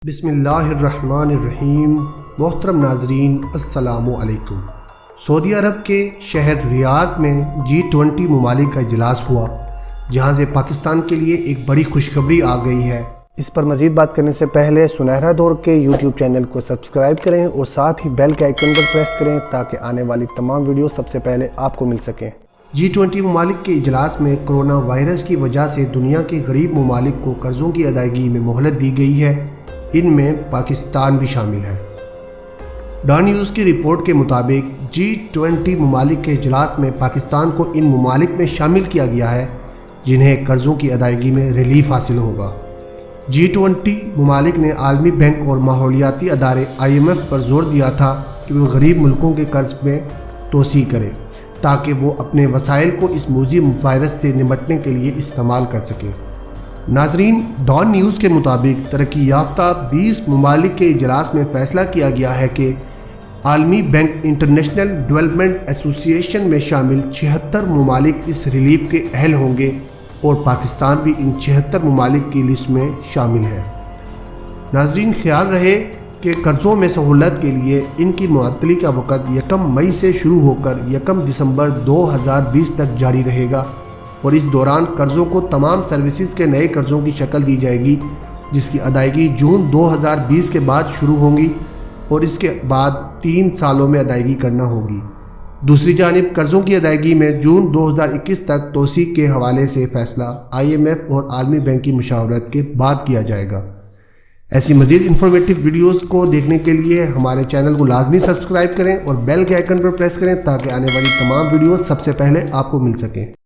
بسم اللہ الرحمن الرحیم۔ محترم ناظرین السلام علیکم۔ سعودی عرب کے شہر ریاض میں G20 ممالک کا اجلاس ہوا، جہاں سے پاکستان کے لیے ایک بڑی خوشخبری آ گئی ہے۔ اس پر مزید بات کرنے سے پہلے سنہرا دور کے یوٹیوب چینل کو سبسکرائب کریں اور ساتھ ہی بیل کے آئیکن پر پریس کریں تاکہ آنے والی تمام ویڈیو سب سے پہلے آپ کو مل سکیں۔ G20 ممالک کے اجلاس میں کرونا وائرس کی وجہ سے دنیا کے غریب ممالک کو قرضوں کی ادائیگی میں مہلت دی گئی ہے، ان میں پاکستان بھی شامل ہے۔ ڈان نیوز کی رپورٹ کے مطابق G20 ممالک کے اجلاس میں پاکستان کو ان ممالک میں شامل کیا گیا ہے جنہیں قرضوں کی ادائیگی میں ریلیف حاصل ہوگا۔ G20 ممالک نے عالمی بینک اور ماحولیاتی ادارے IMF پر زور دیا تھا کہ وہ غریب ملکوں کے قرض میں توسیع کرے تاکہ وہ اپنے وسائل کو اس موذی وائرس سے نمٹنے کے لیے استعمال کر سکیں۔ ناظرین، ڈان نیوز کے مطابق ترقی یافتہ 20 ممالک کے اجلاس میں فیصلہ کیا گیا ہے کہ عالمی بینک انٹرنیشنل ڈیولپمنٹ ایسوسی ایشن میں شامل 76 ممالک اس ریلیف کے اہل ہوں گے اور پاکستان بھی ان 76 ممالک کی لسٹ میں شامل ہے۔ ناظرین، خیال رہے کہ قرضوں میں سہولت کے لیے ان کی معطلی کا وقت 1 مئی سے شروع ہو کر 1 دسمبر 2020 تک جاری رہے گا، اور اس دوران قرضوں کو تمام سروسز کے نئے قرضوں کی شکل دی جائے گی، جس کی ادائیگی جون 2020 کے بعد شروع ہوں گی اور اس کے بعد 3 سالوں میں ادائیگی کرنا ہوگی۔ دوسری جانب قرضوں کی ادائیگی میں جون 2021 تک توسیع کے حوالے سے فیصلہ IMF اور عالمی بینک کی مشاورت کے بعد کیا جائے گا۔ ایسی مزید انفارمیٹیو ویڈیوز کو دیکھنے کے لیے ہمارے چینل کو لازمی سبسکرائب کریں اور بیل کے آئیکن پر پریس کریں تاکہ آنے والی تمام ویڈیوز سب سے پہلے آپ کو مل سکیں۔